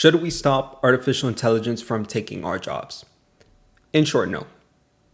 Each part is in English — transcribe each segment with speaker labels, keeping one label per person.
Speaker 1: Should we stop artificial intelligence from taking our jobs? In short, no,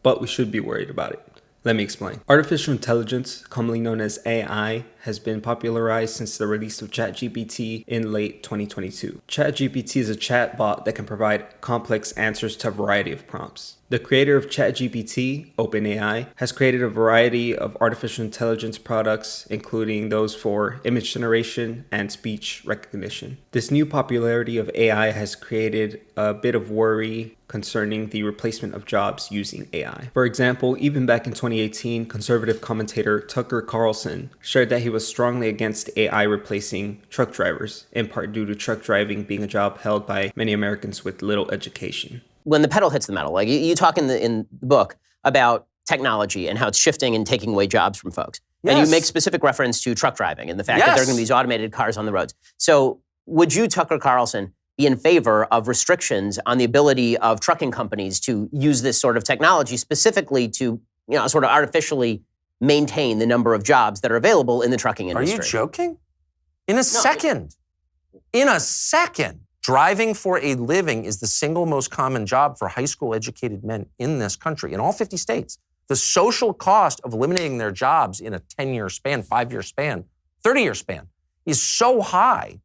Speaker 1: but we should be worried about it. Let me explain. Artificial intelligence, commonly known as AI, has been popularized since the release of ChatGPT in late 2022. ChatGPT is a chatbot that can provide complex answers to a variety of prompts. The creator of ChatGPT, OpenAI, has created a variety of artificial intelligence products, including those for image generation and speech recognition. This new popularity of AI has created a bit of worry concerning the replacement of jobs using AI. For example, even back in 2018, conservative commentator Tucker Carlson shared that he was strongly against AI replacing truck drivers, in part due to truck driving being a job held by many Americans with little education.
Speaker 2: When the pedal hits the metal, like you talk in the book about technology and how it's shifting and taking away jobs from folks. Yes. And you make specific reference to truck driving and the fact that there are going to be these automated cars on the roads. So would you, Tucker Carlson, be in favor of restrictions on the ability of trucking companies to use this sort of technology specifically to, sort of artificially maintain the number of jobs that are available in the trucking industry?
Speaker 3: Are you joking? In a second. Driving for a living is the single most common job for high school educated men in this country, in all 50 states. The social cost of eliminating their jobs in a 10-year span, 5-year span, 30-year span is so high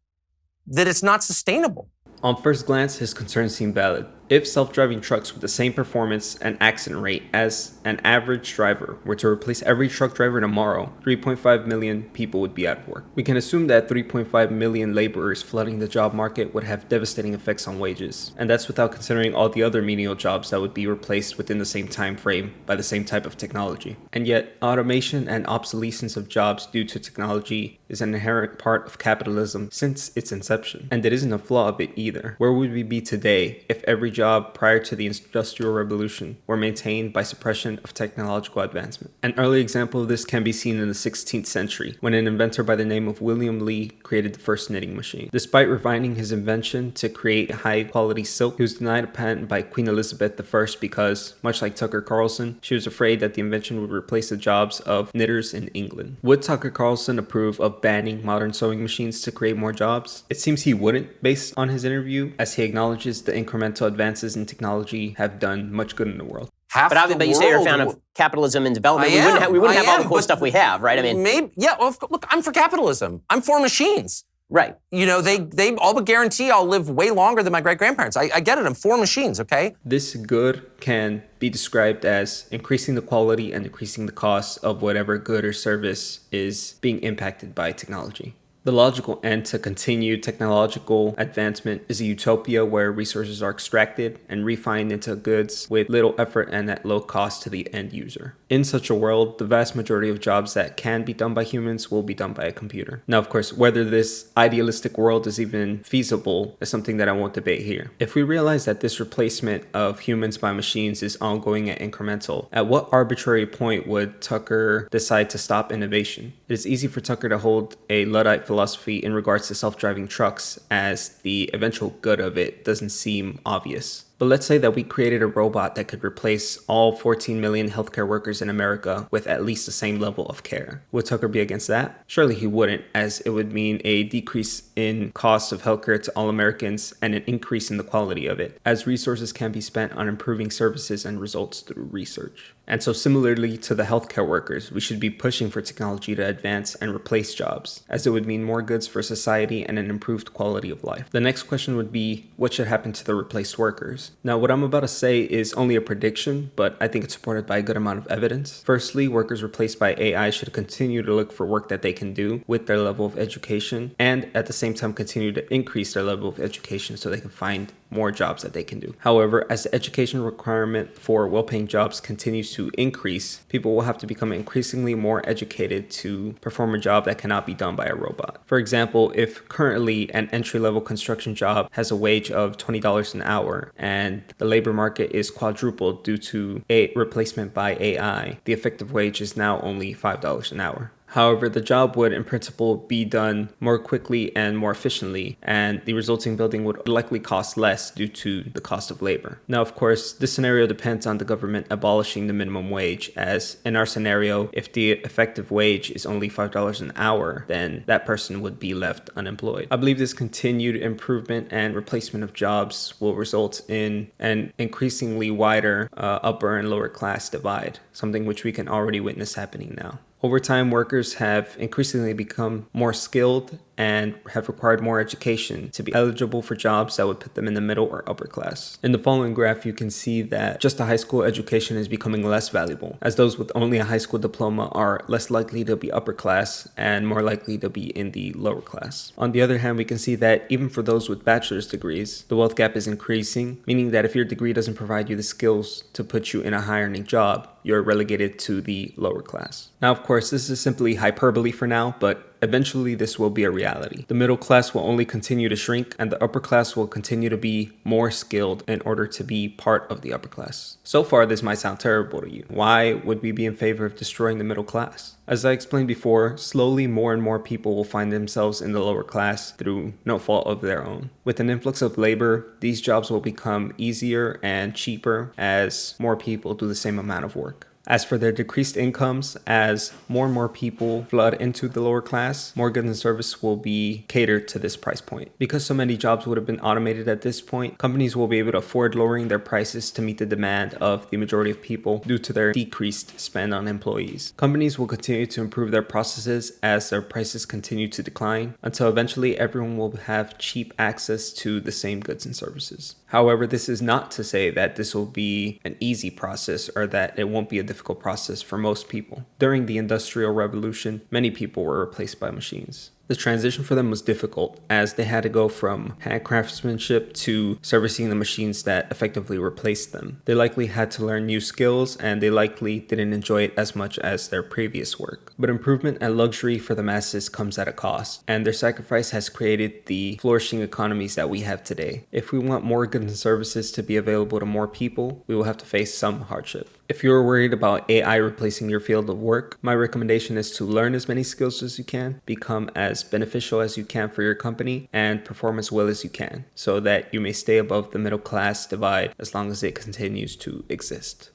Speaker 3: that it's not sustainable.
Speaker 1: On first glance, his concerns seem valid. If self-driving trucks with the same performance and accident rate as an average driver were to replace every truck driver tomorrow, 3.5 million people would be out of work. We can assume that 3.5 million laborers flooding the job market would have devastating effects on wages. And that's without considering all the other menial jobs that would be replaced within the same time frame by the same type of technology. And yet, automation and obsolescence of jobs due to technology is an inherent part of capitalism since its inception. And it isn't a flaw of it either. Where would we be today if every job prior to the Industrial Revolution were maintained by suppression of technological advancement? An early example of this can be seen in the 16th century, when an inventor by the name of William Lee created the first knitting machine. Despite refining his invention to create high-quality silk, he was denied a patent by Queen Elizabeth I because, much like Tucker Carlson, she was afraid that the invention would replace the jobs of knitters in England. Would Tucker Carlson approve of banning modern sewing machines to create more jobs? It seems he wouldn't, based on his interview, as he acknowledges the incremental advances in technology have done much good in the world.
Speaker 2: But you say you're a fan of capitalism and development. We wouldn't have all the cool stuff we have, right?
Speaker 3: Look, I'm for capitalism. I'm for machines.
Speaker 2: Right.
Speaker 3: They all but guarantee I'll live way longer than my great-grandparents. I get it. I'm for machines, okay?
Speaker 1: This good can be described as increasing the quality and decreasing the cost of whatever good or service is being impacted by technology. The logical end to continued technological advancement is a utopia where resources are extracted and refined into goods with little effort and at low cost to the end user. In such a world, the vast majority of jobs that can be done by humans will be done by a computer. Now, of course, whether this idealistic world is even feasible is something that I won't debate here. If we realize that this replacement of humans by machines is ongoing and incremental, at what arbitrary point would Tucker decide to stop innovation? It is easy for Tucker to hold a Luddite philosophy in regards to self-driving trucks, as the eventual good of it doesn't seem obvious. But let's say that we created a robot that could replace all 14 million healthcare workers in America with at least the same level of care. Would Tucker be against that? Surely he wouldn't, as it would mean a decrease in cost of healthcare to all Americans and an increase in the quality of it, as resources can be spent on improving services and results through research. And so similarly to the healthcare workers, we should be pushing for technology to advance and replace jobs, as it would mean more goods for society and an improved quality of life. The next question would be, what should happen to the replaced workers? Now, what I'm about to say is only a prediction, but I think it's supported by a good amount of evidence. Firstly, workers replaced by AI should continue to look for work that they can do with their level of education, and at the same time continue to increase their level of education so they can find more jobs that they can do. However, as the education requirement for well-paying jobs continues to increase, people will have to become increasingly more educated to perform a job that cannot be done by a robot. For example, if currently an entry-level construction job has a wage of $20 an hour and the labor market is quadrupled due to a replacement by AI, the effective wage is now only $5 an hour. However, the job would in principle be done more quickly and more efficiently, and the resulting building would likely cost less due to the cost of labor. Now, of course, this scenario depends on the government abolishing the minimum wage, as in our scenario, if the effective wage is only $5 an hour, then that person would be left unemployed. I believe this continued improvement and replacement of jobs will result in an increasingly wider upper and lower class divide, something which we can already witness happening now. Over time, workers have increasingly become more skilled and have required more education to be eligible for jobs that would put them in the middle or upper class. In the following graph, you can see that just a high school education is becoming less valuable, as those with only a high school diploma are less likely to be upper class and more likely to be in the lower class. On the other hand, we can see that even for those with bachelor's degrees, the wealth gap is increasing, meaning that if your degree doesn't provide you the skills to put you in a high earning job, you're relegated to the lower class. Now, of course, this is simply hyperbole for now, but eventually this will be a reality. The middle class will only continue to shrink, and the upper class will continue to be more skilled in order to be part of the upper class. So far, this might sound terrible to you. Why would we be in favor of destroying the middle class? As I explained before, slowly more and more people will find themselves in the lower class through no fault of their own. With an influx of labor, these jobs will become easier and cheaper as more people do the same amount of work. As for their decreased incomes, as more and more people flood into the lower class, more goods and services will be catered to this price point. Because so many jobs would have been automated at this point, companies will be able to afford lowering their prices to meet the demand of the majority of people due to their decreased spend on employees. Companies will continue to improve their processes as their prices continue to decline, until eventually everyone will have cheap access to the same goods and services. However, this is not to say that this will be an easy process or that it won't be a difficult process for most people. During the Industrial Revolution, many people were replaced by machines. The transition for them was difficult, as they had to go from hand craftsmanship to servicing the machines that effectively replaced them. They likely had to learn new skills, and they likely didn't enjoy it as much as their previous work. But improvement and luxury for the masses comes at a cost, and their sacrifice has created the flourishing economies that we have today. If we want more goods and services to be available to more people, we will have to face some hardship. If you're worried about AI replacing your field of work, my recommendation is to learn as many skills as you can, become as beneficial as you can for your company, and perform as well as you can, so that you may stay above the middle class divide as long as it continues to exist.